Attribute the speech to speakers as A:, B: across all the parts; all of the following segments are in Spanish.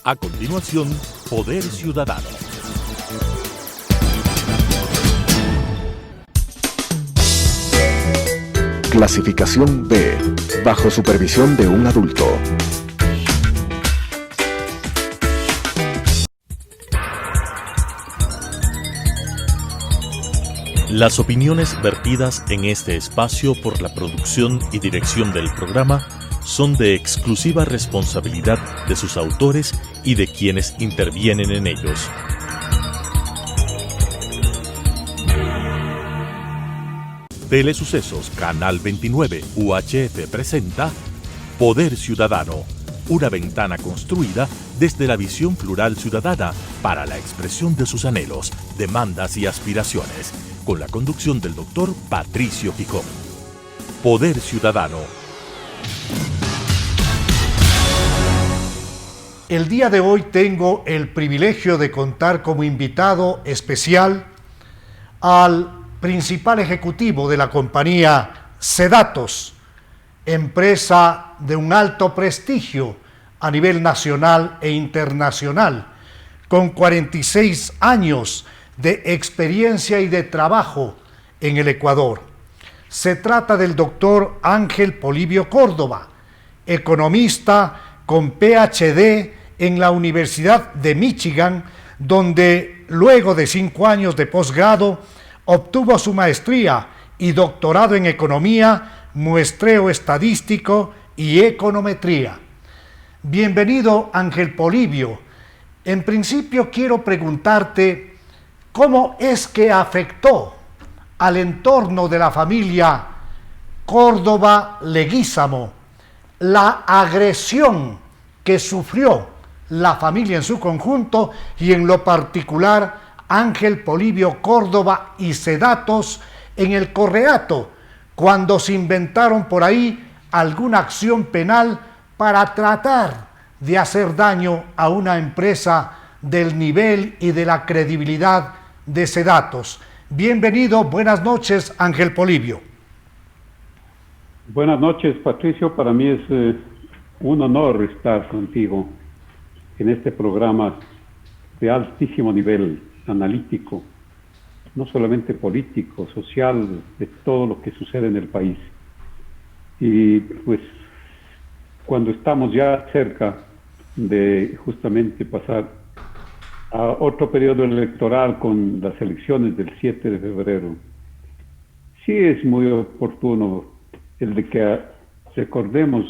A: A continuación, Poder Ciudadano.
B: Clasificación B, bajo supervisión de un adulto.
A: Las opiniones vertidas en este espacio por la producción y dirección del programa son de exclusiva responsabilidad de sus autores y de quienes intervienen en ellos. Telesucesos Canal 29 UHF presenta Poder Ciudadano, una ventana construida desde la visión plural ciudadana para la expresión de sus anhelos, demandas y aspiraciones, con la conducción del doctor Patricio Picón. Poder Ciudadano.
C: El día de hoy tengo el privilegio de contar como invitado especial al principal ejecutivo de la compañía Sedatos, empresa de un alto prestigio a nivel nacional e internacional, con 46 años de experiencia y de trabajo en el Ecuador. Se trata del doctor Ángel Polibio Córdoba, economista con PhD en la Universidad de Michigan, donde luego de 5 años de posgrado obtuvo su maestría y doctorado en economía, muestreo estadístico y econometría. Bienvenido, Ángel Polibio. En principio quiero preguntarte cómo es que afectó al entorno de la familia Córdoba Leguízamo la agresión que sufrió la familia en su conjunto y en lo particular Ángel Polibio Córdoba y Sedatos en el Correato, cuando se inventaron por ahí alguna acción penal para tratar de hacer daño a una empresa del nivel y de la credibilidad de Sedatos. Bienvenido, buenas noches, Ángel Polibio.
D: Buenas noches, Patricio. Para mí es un honor estar contigo en este programa de altísimo nivel analítico, no solamente político, social, de todo lo que sucede en el país. Y pues cuando estamos ya cerca de justamente pasar a otro periodo electoral con las elecciones del 7 de febrero, sí es muy oportuno el de que recordemos,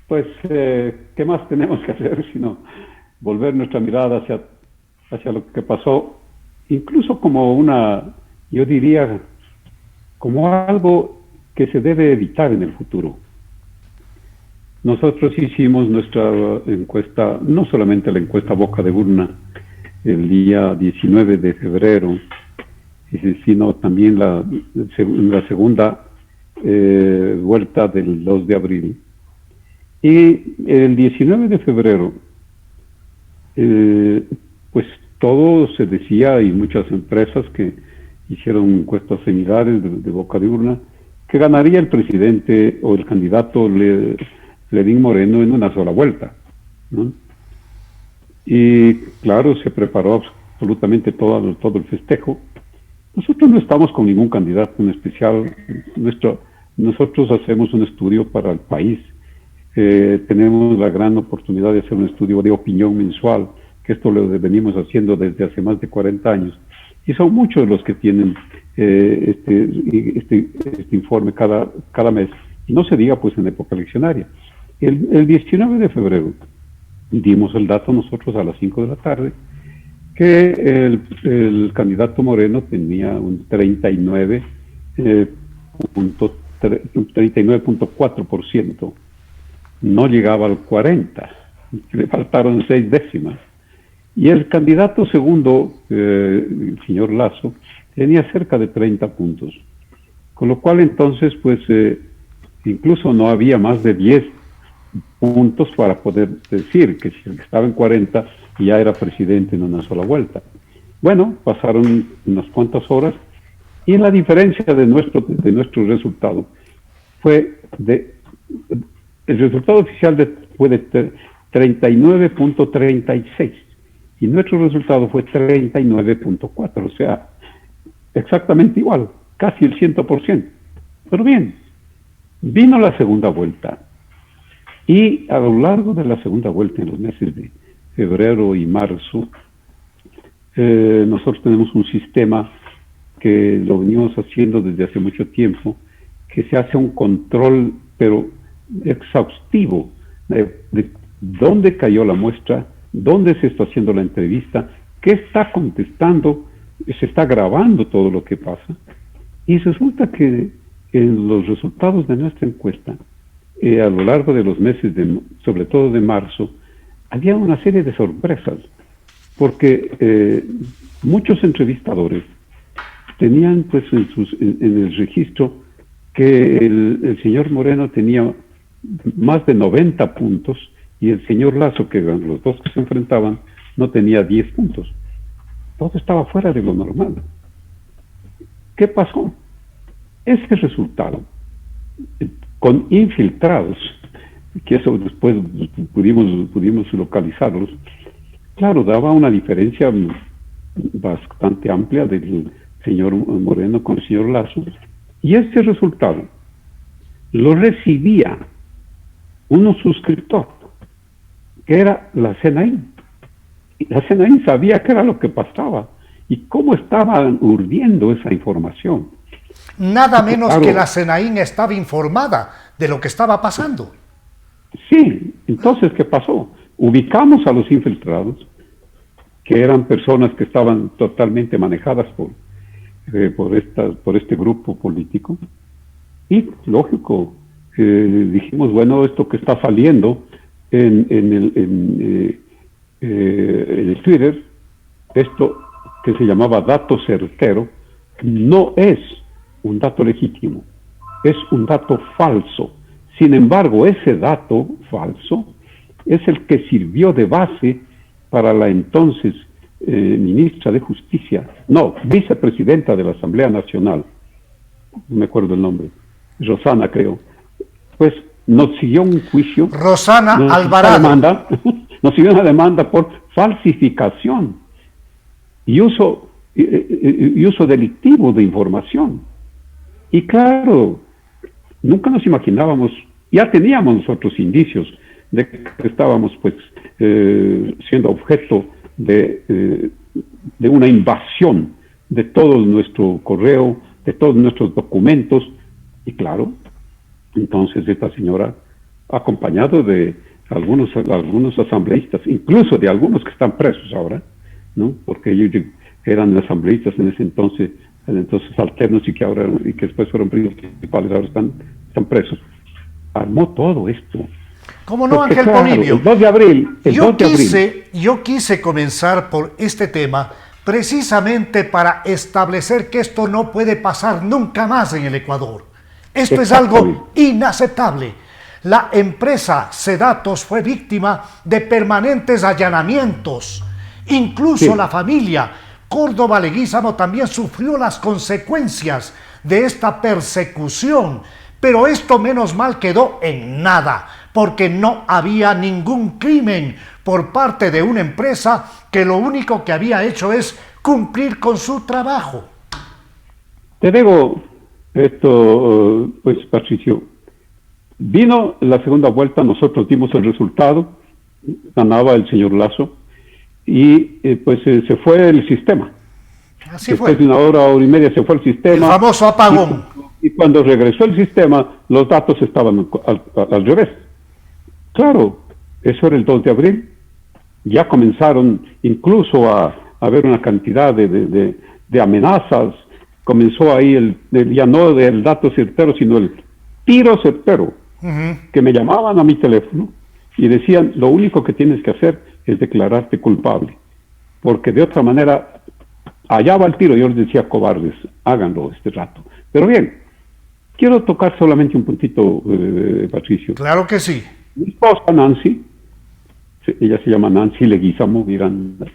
D: pues, ¿qué más tenemos que hacer sino volver nuestra mirada hacia lo que pasó, incluso como yo diría, como algo que se debe evitar en el futuro. Nosotros hicimos nuestra encuesta, no solamente la encuesta boca de urna, el día 19 de febrero, sino también la segunda vuelta del 2 de abril. Y el 19 de febrero, pues todo se decía, y muchas empresas que hicieron encuestas similares de boca de urna, que ganaría el presidente o el candidato Lenín Moreno en una sola vuelta, ¿no? Y claro, se preparó absolutamente todo el festejo. Nosotros no estamos con ningún candidato en especial. Nosotros hacemos un estudio para el país. Tenemos la gran oportunidad de hacer un estudio de opinión mensual, que esto lo venimos haciendo desde hace más de 40 años. Y son muchos los que tienen este informe cada mes. Y no se diga pues en época eleccionaria. El 19 de febrero dimos el dato nosotros a las 5 de la tarde, que el candidato Moreno tenía un 39.4%. No llegaba al 40%, le faltaron 6 décimas. Y el candidato segundo, el señor Lasso, tenía cerca de 30 puntos. Con lo cual entonces, pues, incluso no había más de 10 puntos para poder decir que si estaba en 40 ya era presidente en una sola vuelta. Bueno, pasaron unas cuantas horas y la diferencia de nuestro resultado fue el resultado oficial fue de 39.36 y nuestro resultado fue 39.4, o sea, exactamente igual, casi el 100%. Pero bien, vino la segunda vuelta y a lo largo de la segunda vuelta, en los meses de febrero y marzo, nosotros tenemos un sistema que lo venimos haciendo desde hace mucho tiempo, que se hace un control, pero exhaustivo, de dónde cayó la muestra, dónde se está haciendo la entrevista, qué está contestando, se está grabando todo lo que pasa. Y resulta que en los resultados de nuestra encuesta, a lo largo de los meses, sobre todo de marzo, había una serie de sorpresas, porque muchos entrevistadores tenían pues en el registro que el señor Moreno tenía más de 90 puntos y el señor Lasso, que eran los dos que se enfrentaban, no tenía 10 puntos. Todo estaba fuera de lo normal. ¿Qué pasó? Ese resultado, con infiltrados, que eso después pudimos localizarlos, claro, daba una diferencia bastante amplia del señor Moreno con el señor Lasso, y este resultado lo recibía un suscriptor, que era la CNI. La CNI sabía qué era lo que pasaba y cómo estaban urdiendo esa información.
C: Nada menos
D: claro,
C: que la CNI estaba informada de lo que estaba pasando.
D: Sí, entonces, ¿qué pasó? Ubicamos a los infiltrados, que eran personas que estaban totalmente manejadas por este grupo político, y lógico, dijimos, bueno, esto que está saliendo en el Twitter, esto que se llamaba dato certero, no es un dato legítimo, es un dato falso. Sin embargo, ese dato falso es el que sirvió de base para la entonces ministra de Justicia, no, vicepresidenta de la Asamblea Nacional, no me acuerdo el nombre, Rosana creo, pues nos siguió un juicio.
C: Rosana Alvarado.
D: Nos siguió una demanda por falsificación y uso delictivo de información. Y claro, nunca nos imaginábamos, ya teníamos nosotros indicios de que estábamos pues siendo objeto de una invasión de todo nuestro correo, de todos nuestros documentos, y claro, entonces esta señora, acompañado de algunos asambleístas, incluso de algunos que están presos ahora, ¿no? Porque ellos eran asambleístas en ese entonces alternos y que después fueron principales, ahora están presos. Armó todo esto.
C: ¿Cómo no,
D: porque,
C: Ángel Polibio?
D: El 2 de abril.
C: Yo quise comenzar por este tema precisamente para establecer que esto no puede pasar nunca más en el Ecuador. Esto es algo inaceptable. La empresa Sedatos fue víctima de permanentes allanamientos. Incluso la familia Córdoba Leguízamo también sufrió las consecuencias de esta persecución. Pero esto menos mal quedó en nada, porque no había ningún crimen por parte de una empresa que lo único que había hecho es cumplir con su trabajo.
D: Te digo esto, pues Patricio, vino la segunda vuelta, nosotros dimos el resultado, ganaba el señor Lasso, y pues se fue el sistema.
C: Así
D: Después
C: fue.
D: de una hora y media se fue el sistema.
C: El famoso apagón.
D: Y cuando regresó el sistema, los datos estaban al revés. Claro, eso era el 2 de abril. Ya comenzaron incluso a haber una cantidad de amenazas. Comenzó ahí ya no el dato certero, sino el tiro certero. Que me llamaban a mi teléfono y decían, lo único que tienes que hacer es declararte culpable. Porque de otra manera, allá va el tiro. Yo les decía, cobardes, háganlo este rato. Pero bien, quiero tocar solamente un puntito, Patricio.
C: Claro que sí.
D: Mi esposa Nancy, ella se llama Nancy Leguízamo Miranda,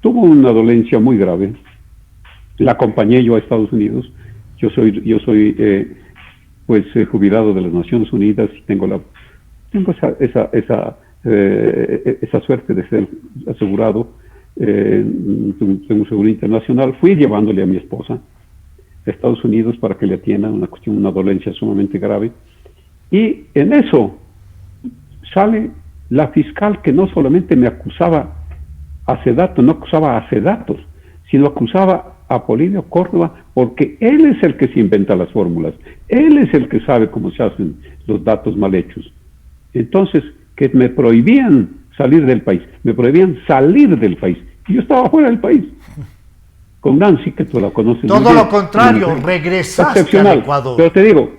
D: tuvo una dolencia muy grave. La acompañé yo a Estados Unidos. Yo soy jubilado de las Naciones Unidas y tengo la Tengo esa suerte de ser asegurado, tengo un seguro internacional. Fui llevándole a mi esposa a Estados Unidos para que le atiendan una dolencia sumamente grave. Y en eso sale la fiscal que no solamente me acusaba a Sedato, no acusaba a Sedatos, sino acusaba a Polibio Córdoba, porque él es el que se inventa las fórmulas, él es el que sabe cómo se hacen los datos mal hechos. Entonces, que me prohibían salir del país, y yo estaba fuera del país, con Nancy, que tú la conoces.
C: Todo lo contrario, regresaste al Ecuador.
D: Pero te digo,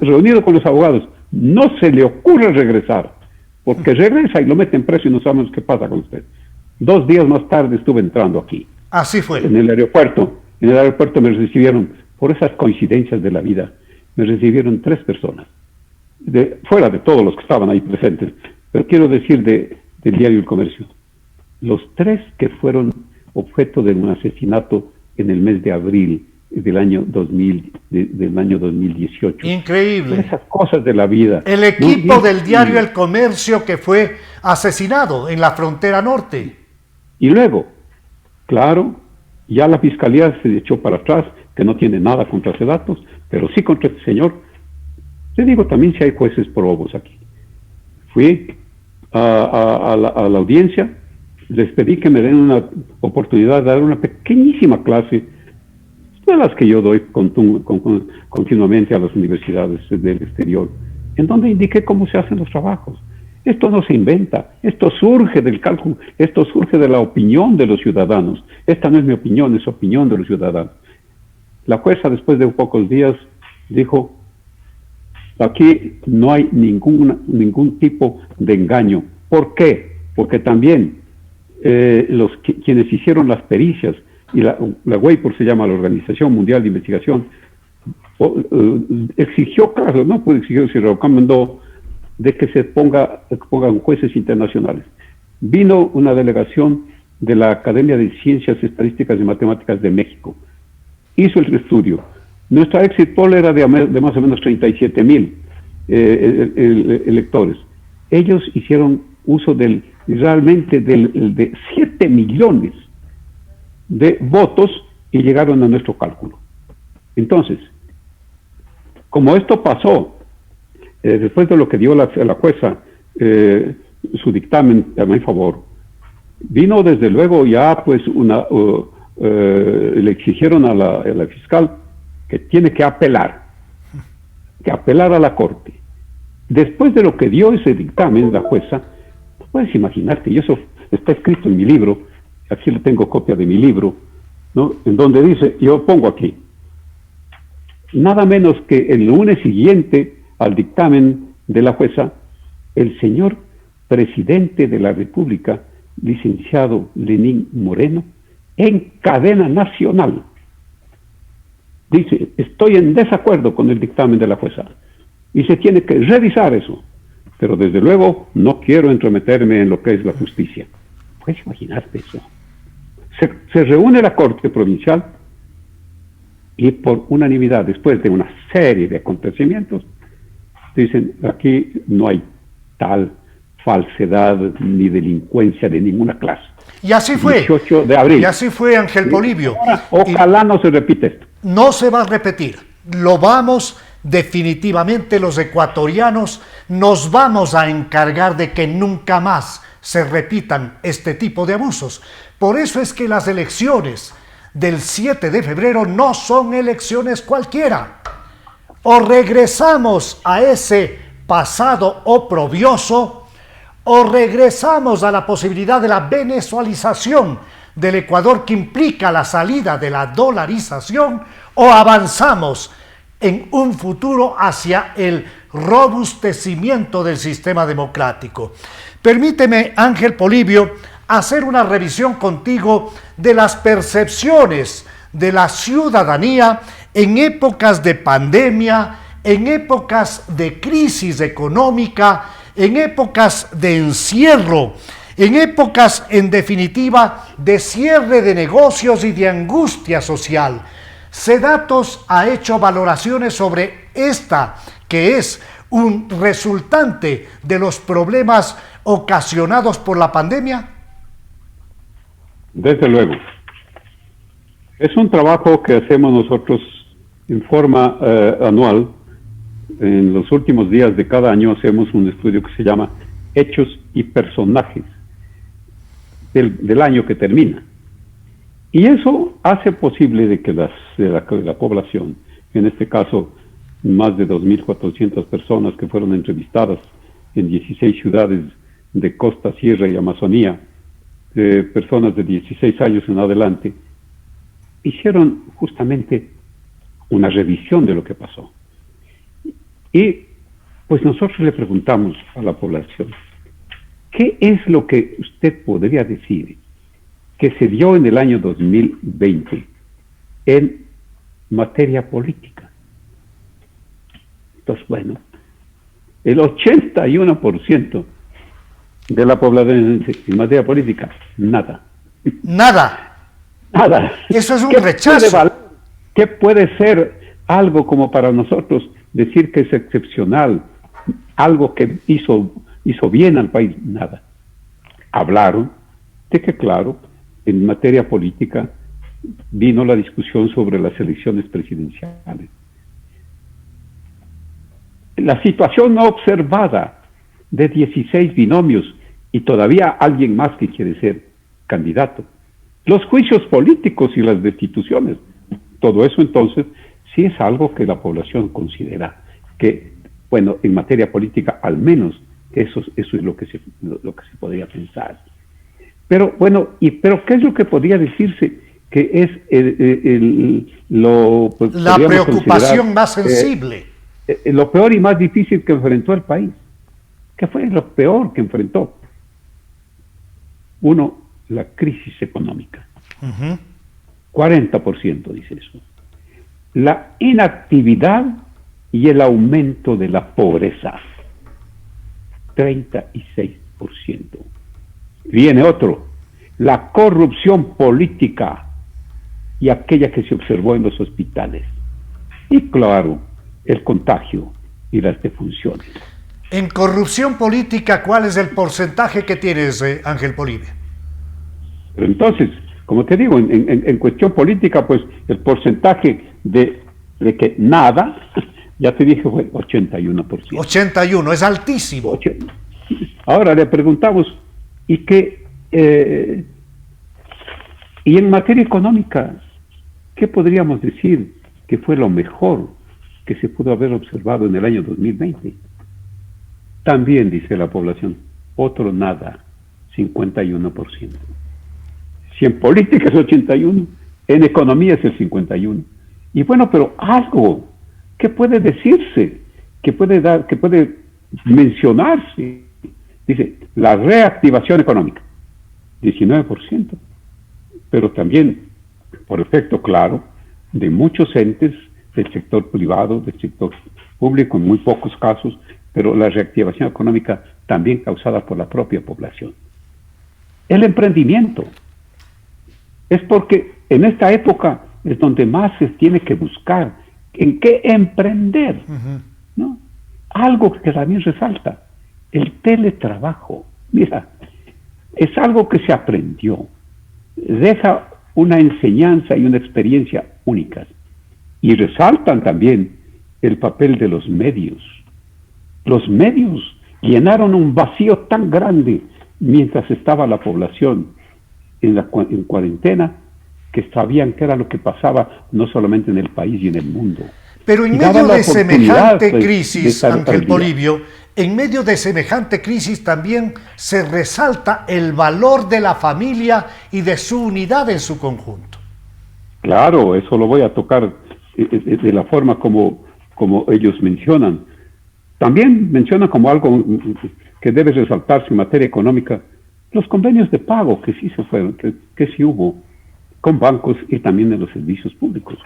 D: reunido con los abogados, no se le ocurre regresar, porque regresa y lo meten preso y no sabemos qué pasa con usted. 2 días más tarde estuve entrando aquí.
C: Así fue.
D: En el aeropuerto. En el aeropuerto me recibieron, por esas coincidencias de la vida, me recibieron 3 personas, fuera de todos los que estaban ahí presentes, pero quiero decir del diario El Comercio. Los 3 que fueron objeto de un asesinato en el mes de abril del año 2018.
C: Increíble.
D: Esas cosas de la vida.
C: El equipo del diario El Comercio que fue asesinado en la frontera norte.
D: Y luego, claro, ya la fiscalía se echó para atrás, que no tiene nada contra Sedatos, pero sí contra este señor. Te digo también si hay jueces probos aquí. Fui a la audiencia, les pedí que me den una oportunidad de dar una pequeñísima clase, de las que yo doy continuamente a las universidades del exterior, en donde indiqué cómo se hacen los trabajos. Esto no se inventa, esto surge del cálculo, esto surge de la opinión de los ciudadanos. Esta no es mi opinión, es opinión de los ciudadanos. La jueza, después de pocos días, dijo: aquí no hay ningún tipo de engaño. ¿Por qué? Porque también quienes hicieron las pericias, y la WAPOR se llama la Organización Mundial de Investigación, exigió, claro, no puede exigir, se recomendó de que se pongan jueces internacionales. Vino una delegación de la Academia de Ciencias Estadísticas y Matemáticas de México, hizo el estudio. Nuestra exit poll era de más o menos 37,000 electores. Ellos hicieron uso realmente de 7 millones de votos y llegaron a nuestro cálculo. Entonces, como esto pasó, después de lo que dio la jueza, su dictamen a mi favor, vino desde luego ya pues le exigieron a la fiscal que tiene que apelar a la corte. Después de lo que dio ese dictamen la jueza, puedes imaginarte, y eso está escrito en mi libro, aquí le tengo copia de mi libro, ¿no? En donde dice, yo pongo aquí, nada menos que el lunes siguiente al dictamen de la jueza, el señor presidente de la República, licenciado Lenín Moreno, en cadena nacional, dice: estoy en desacuerdo con el dictamen de la jueza y se tiene que revisar eso, pero desde luego no quiero entrometerme en lo que es la justicia. ¿Puedes imaginarte eso? Se reúne la Corte Provincial y por unanimidad, después de una serie de acontecimientos, dicen: aquí no hay tal falsedad ni delincuencia de ninguna clase.
C: Y así fue.
D: 18 de abril.
C: Y así fue, Ángel Polibio.
D: Ojalá no se repita esto.
C: No se va a repetir. Lo vamos, definitivamente los ecuatorianos, nos vamos a encargar de que nunca más se repitan este tipo de abusos. Por eso es que las elecciones del 7 de febrero no son elecciones cualquiera. O regresamos a ese pasado oprobioso, o regresamos a la posibilidad de la venezualización del Ecuador, que implica la salida de la dolarización, o avanzamos en un futuro hacia el robustecimiento del sistema democrático. Permíteme, Ángel Polibio, hacer una revisión contigo de las percepciones de la ciudadanía en épocas de pandemia, en épocas de crisis económica, en épocas de encierro, en épocas, en definitiva, de cierre de negocios y de angustia social. Sedatos ha hecho valoraciones sobre esta, que es un resultante de los problemas ocasionados por la pandemia?
D: Desde luego. Es un trabajo que hacemos nosotros en forma anual. En los últimos días de cada año hacemos un estudio que se llama Hechos y Personajes del año que termina. Y eso hace posible de que la población, en este caso más de 2.400 personas que fueron entrevistadas en 16 ciudades de costa, sierra y Amazonía, personas de 16 años en adelante, hicieron justamente una revisión de lo que pasó. Y pues nosotros le preguntamos a la población, ¿qué es lo que usted podría decir que se dio en el año 2020 en materia política? Entonces, bueno, el 81% de la población en materia política, nada.
C: Nada.
D: Nada.
C: Eso es un rechazo.
D: ¿Qué puede ser algo como para nosotros decir que es excepcional, algo que hizo bien al país? Nada. Hablaron de que, claro, en materia política vino la discusión sobre las elecciones presidenciales. La situación no observada de 16 binomios y todavía alguien más que quiere ser candidato. Los juicios políticos y las destituciones. Todo eso entonces sí es algo que la población considera que, bueno, en materia política al menos eso es lo que se podría pensar. Pero bueno, pero ¿qué es lo que podría decirse que es pues,
C: la preocupación más sensible?
D: Lo peor y más difícil que enfrentó el país. ¿Qué fue lo peor que enfrentó? Uno, la crisis económica. 40% dice eso. La inactividad y el aumento de la pobreza. 36%. Viene otro, la corrupción política y aquella que se observó en los hospitales. Y claro, el contagio y las defunciones.
C: En corrupción política, ¿cuál es el porcentaje que tienes, Ángel Polibe?
D: Pero entonces, como te digo, en cuestión política, pues el porcentaje de que nada, ya te dije, fue 81%.
C: 81, es altísimo.
D: Ahora le preguntamos, ¿y en materia económica, qué podríamos decir que fue lo mejor que se pudo haber observado en el año 2020? También dice la población, otro nada, 51%. Si en política es 81, en economía es el 51. Y bueno, pero algo que puede decirse, que puede mencionarse, dice, la reactivación económica, 19%, pero también, por efecto claro, de muchos entes del sector privado, del sector público, en muy pocos casos, pero la reactivación económica también causada por la propia población. El emprendimiento. Es porque en esta época es donde más se tiene que buscar en qué emprender, ¿no? Algo que también resalta, el teletrabajo. Mira, es algo que se aprendió, deja una enseñanza y una experiencia únicas. Y resaltan también el papel de los medios. Los medios llenaron un vacío tan grande mientras estaba la población en cuarentena, que sabían qué era lo que pasaba no solamente en el país y en el mundo.
C: Pero en medio de semejante crisis, Ángel Polibio, en medio de semejante crisis también se resalta el valor de la familia y de su unidad en su conjunto.
D: Claro, eso lo voy a tocar de la forma como ellos mencionan. También mencionan como algo que debe resaltarse en materia económica, los convenios de pago que sí se fueron, que sí hubo con bancos y también en los servicios públicos.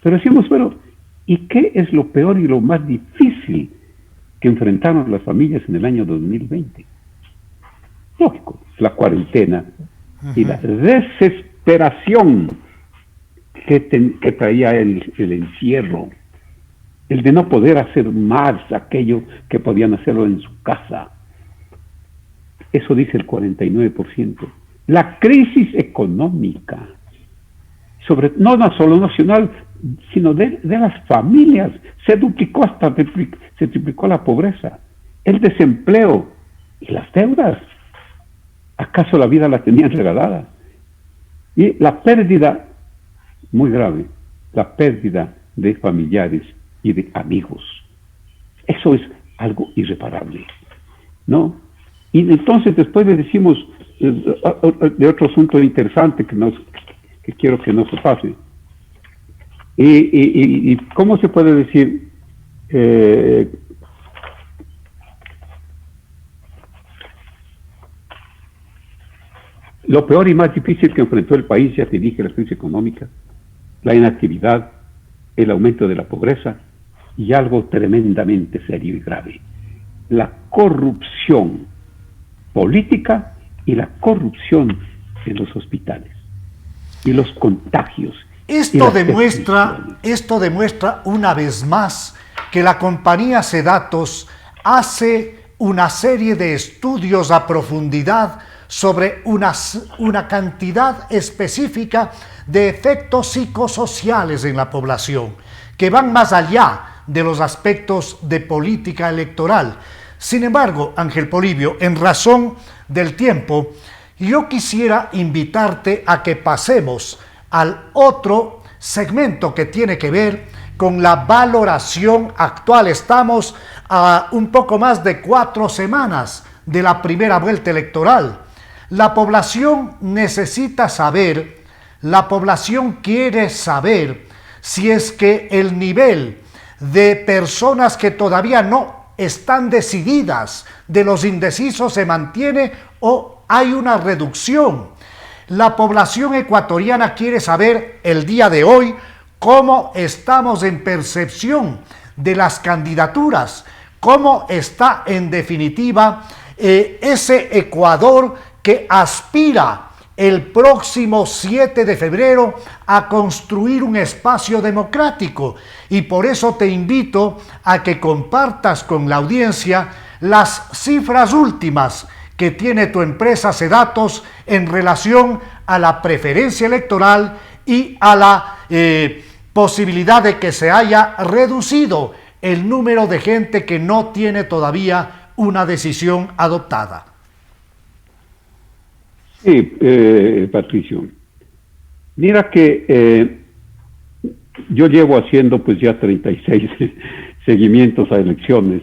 D: Pero decimos, bueno, ¿y qué es lo peor y lo más difícil que enfrentaron las familias en el año 2020? Lógico, la cuarentena y la desesperación que traía el encierro. el de no poder hacer más aquello que podían hacerlo en su casa. Eso dice el 49%. La crisis económica, no solo nacional, sino de las familias, se duplicó se triplicó la pobreza, el desempleo y las deudas. ¿Acaso la vida la tenían regalada? Y la pérdida, muy grave, la pérdida de familiares y de amigos. Eso es algo irreparable, ¿no? Y entonces después le decimos de otro asunto interesante que quiero que no se pase. Y ¿cómo se puede decir? Lo peor y más difícil que enfrentó el país, ya te dije, la crisis económica, la inactividad, el aumento de la pobreza y algo tremendamente serio y grave, la corrupción política y la corrupción en los hospitales y los contagios.
C: Esto demuestra una vez más que la compañía Sedatos hace una serie de estudios a profundidad sobre una cantidad específica de efectos psicosociales en la población, que van más allá de los aspectos de política electoral. Sin embargo, Ángel Polibio, en razón del tiempo, yo quisiera invitarte a que pasemos al otro segmento que tiene que ver con la valoración actual. Estamos a un poco más de 4 semanas de la primera vuelta electoral. La población necesita saber, la población quiere saber si es que el nivel de personas que todavía no están decididas, de los indecisos, se mantiene o hay una reducción. La población ecuatoriana quiere saber el día de hoy cómo estamos en percepción de las candidaturas, cómo está en definitiva ese Ecuador que aspira el próximo 7 de febrero a construir un espacio democrático. Y por eso te invito a que compartas con la audiencia las cifras últimas que tiene tu empresa Sedatos en relación a la preferencia electoral y a la posibilidad de que se haya reducido el número de gente que no tiene todavía una decisión adoptada.
D: Sí, Patricio. Mira que yo llevo haciendo pues ya 36 seguimientos a elecciones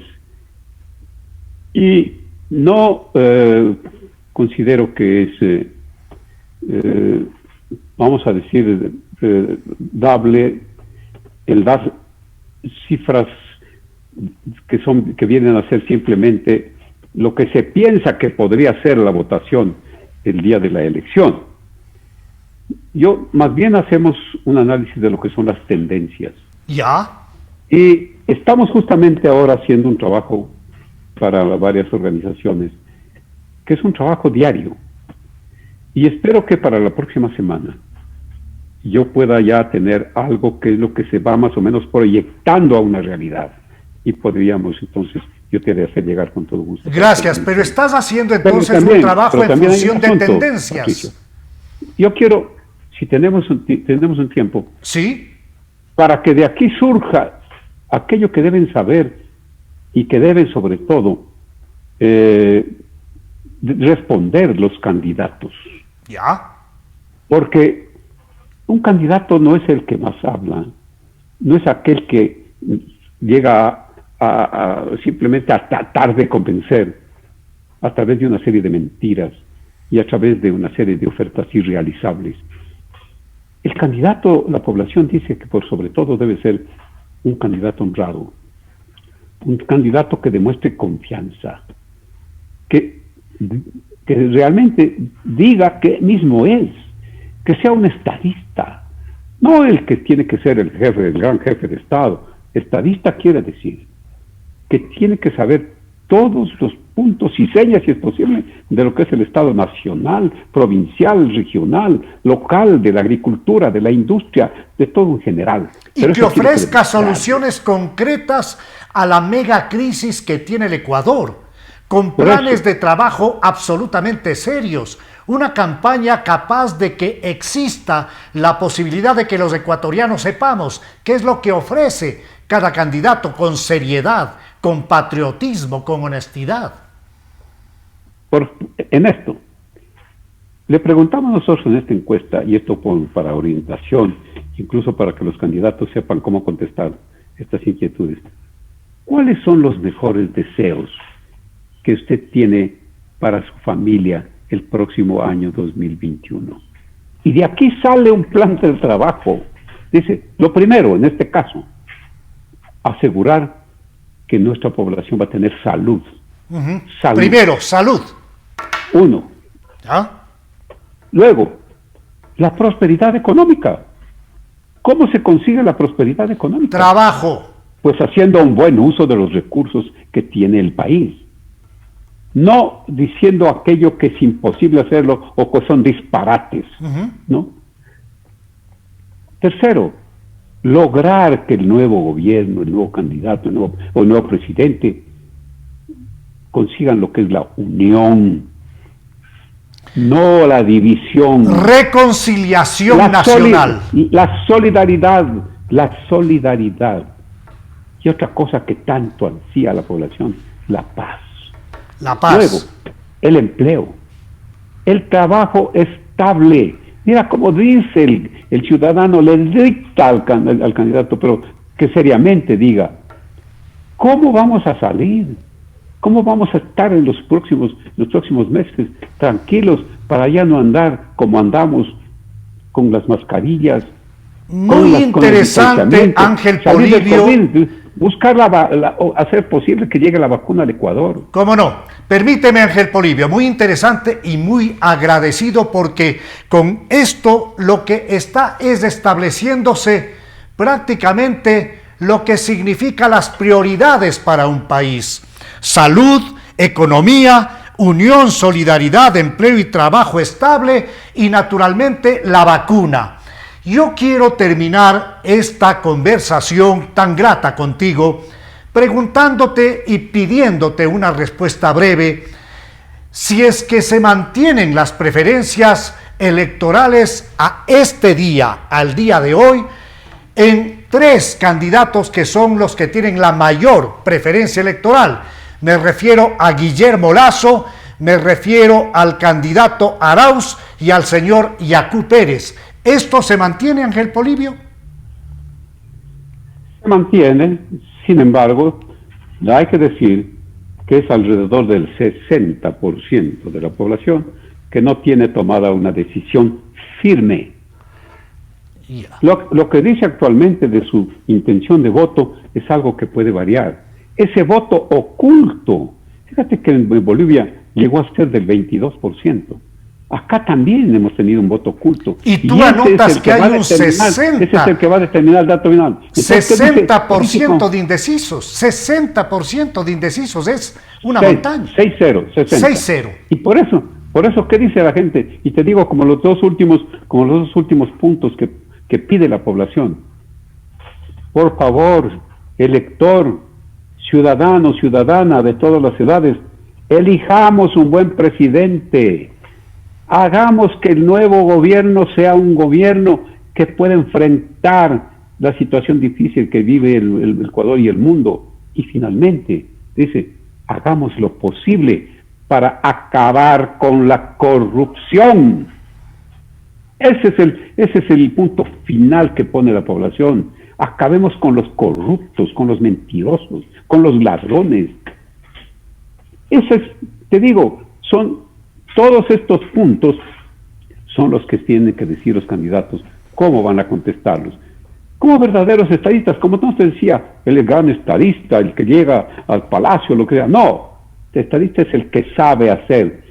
D: y no considero que es, vamos a decir, dable el dar cifras que vienen a ser simplemente lo que se piensa que podría ser la votación el día de la elección. Yo más bien hacemos un análisis de lo que son las tendencias.
C: ¿Ya?
D: Y estamos justamente ahora haciendo un trabajo para varias organizaciones, que es un trabajo diario. Y espero que para la próxima semana yo pueda ya tener algo que es lo que se va más o menos proyectando a una realidad. Y podríamos entonces, yo te haré hacer llegar con todo gusto.
C: Gracias, pero estás haciendo entonces también, un trabajo en función de tendencias.
D: Patricio. Yo quiero, si tenemos un tiempo,
C: ¿sí?,
D: para que de aquí surja aquello que deben saber y que deben sobre todo responder los candidatos.
C: ¿Ya? Porque
D: un candidato no es el que más habla, no es aquel que llega simplemente a tratar de convencer a través de una serie de mentiras y a través de una serie de ofertas irrealizables. El candidato, la población dice que por sobre todo debe ser un candidato honrado, un candidato que demuestre confianza, que realmente diga qué mismo es, que sea un estadista, no el que tiene que ser el jefe, el gran jefe de Estado. Estadista quiere decir que tiene que saber todos los puntos y señas, si es posible, de lo que es el Estado nacional, provincial, regional, local, de la agricultura, de la industria, de todo en general.
C: Y
D: Pero
C: que
D: eso tiene
C: ofrezca
D: demostrar.
C: soluciones concretas a la mega crisis que tiene el Ecuador, con
D: Por
C: planes
D: eso.
C: de trabajo absolutamente serios, una campaña capaz de que exista la posibilidad de que los ecuatorianos sepamos qué es lo que ofrece cada candidato con seriedad, con patriotismo, con honestidad.
D: En esto, le preguntamos nosotros en esta encuesta, y esto para orientación, incluso para que los candidatos sepan cómo contestar estas inquietudes, ¿cuáles son los mejores deseos que usted tiene para su familia el próximo año 2021? Y de aquí sale un plan de trabajo. Dice, lo primero, en este caso, asegurar que nuestra población va a tener salud. Salud.
C: Primero, salud.
D: Uno.
C: ¿Ah?
D: Luego, la prosperidad económica. ¿Cómo se consigue la prosperidad económica?
C: Trabajo.
D: Pues haciendo un buen uso de los recursos que tiene el país. No diciendo aquello que es imposible hacerlo o que son disparates, ¿no? Tercero, lograr que el nuevo gobierno, el nuevo candidato, o el nuevo presidente consigan lo que es la unión, no la división.
C: Reconciliación nacional.
D: La solidaridad. Y otra cosa que tanto ansía la población, la paz.
C: La paz.
D: Luego, el empleo, el trabajo estable. Mira cómo dice el ciudadano, le dicta al candidato, pero que seriamente diga, ¿cómo vamos a salir? ¿Cómo vamos a estar en los próximos meses tranquilos para ya no andar como andamos con las mascarillas?
C: Muy interesante, Ángel Polibio.
D: Buscar hacer posible que llegue la vacuna al Ecuador.
C: ¿Cómo no? Permíteme, Ángel Polibio, muy interesante y muy agradecido porque con esto lo que está es estableciéndose prácticamente lo que significa las prioridades para un país. Salud, economía, unión, solidaridad, empleo y trabajo estable y naturalmente la vacuna. Yo quiero terminar esta conversación tan grata contigo preguntándote y pidiéndote una respuesta breve si es que se mantienen las preferencias electorales a este día, al día de hoy, en 3 candidatos que son los que tienen la mayor preferencia electoral. Me refiero a Guillermo Lasso, me refiero al candidato Arauz y al señor Yacu Pérez. ¿Esto se mantiene, Ángel Polibio?
D: Se mantiene, sin embargo, hay que decir que es alrededor del 60% de la población que no tiene tomada una decisión firme. Lo que dice actualmente de su intención de voto es algo que puede variar. Ese voto oculto, fíjate que en Bolivia llegó a ser del 22%. Acá también hemos tenido un voto oculto.
C: Y tú anotas que hay un 60%.
D: Ese es el que va a determinar el dato final. Entonces,
C: 60% de indecisos. 60% de indecisos es una montaña.
D: 6-0.
C: 6-0.
D: Y por eso, ¿qué dice la gente? Y te digo, como los dos últimos puntos que pide la población. Por favor, elector, ciudadano, ciudadana de todas las edades, elijamos un buen presidente. Hagamos que el nuevo gobierno sea un gobierno que pueda enfrentar la situación difícil que vive el Ecuador y el mundo. Y finalmente, dice, hagamos lo posible para acabar con la corrupción. Ese es el punto final que pone la población. Acabemos con los corruptos, con los mentirosos, con los ladrones. Te digo, todos estos puntos son los que tienen que decir los candidatos, cómo van a contestarlos. Como verdaderos estadistas, como no te decía, el gran estadista, el que llega al palacio, lo que sea. No, el estadista es el que sabe hacer,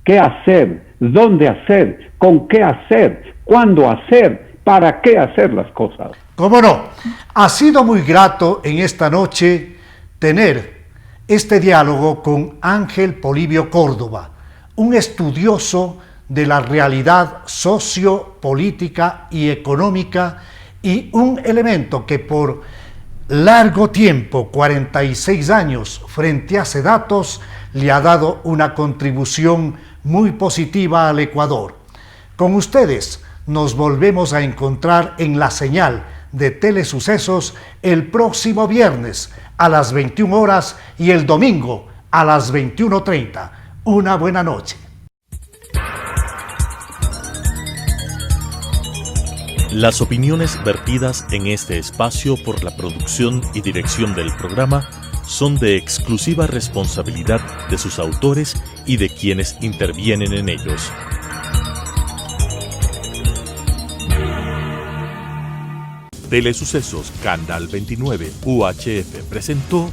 D: qué hacer, dónde hacer, con qué hacer, cuándo hacer, para qué hacer las cosas.
C: ¿Cómo no? Ha sido muy grato en esta noche tener este diálogo con Ángel Polibio Córdoba, un estudioso de la realidad sociopolítica y económica y un elemento que por largo tiempo, 46 años, frente a Sedatos, le ha dado una contribución muy positiva al Ecuador. Con ustedes nos volvemos a encontrar en la señal de Telesucesos el próximo viernes a las 21 horas y el domingo a las 21:30. Una buena noche.
A: Las opiniones vertidas en este espacio por la producción y dirección del programa son de exclusiva responsabilidad de sus autores y de quienes intervienen en ellos. Telesucesos Canal 29 UHF presentó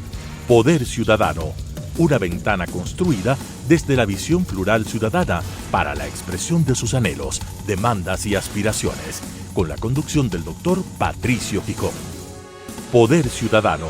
A: Poder Ciudadano, una ventana construida desde la visión plural ciudadana para la expresión de sus anhelos, demandas y aspiraciones, con la conducción del doctor Patricio Picón. Poder Ciudadano.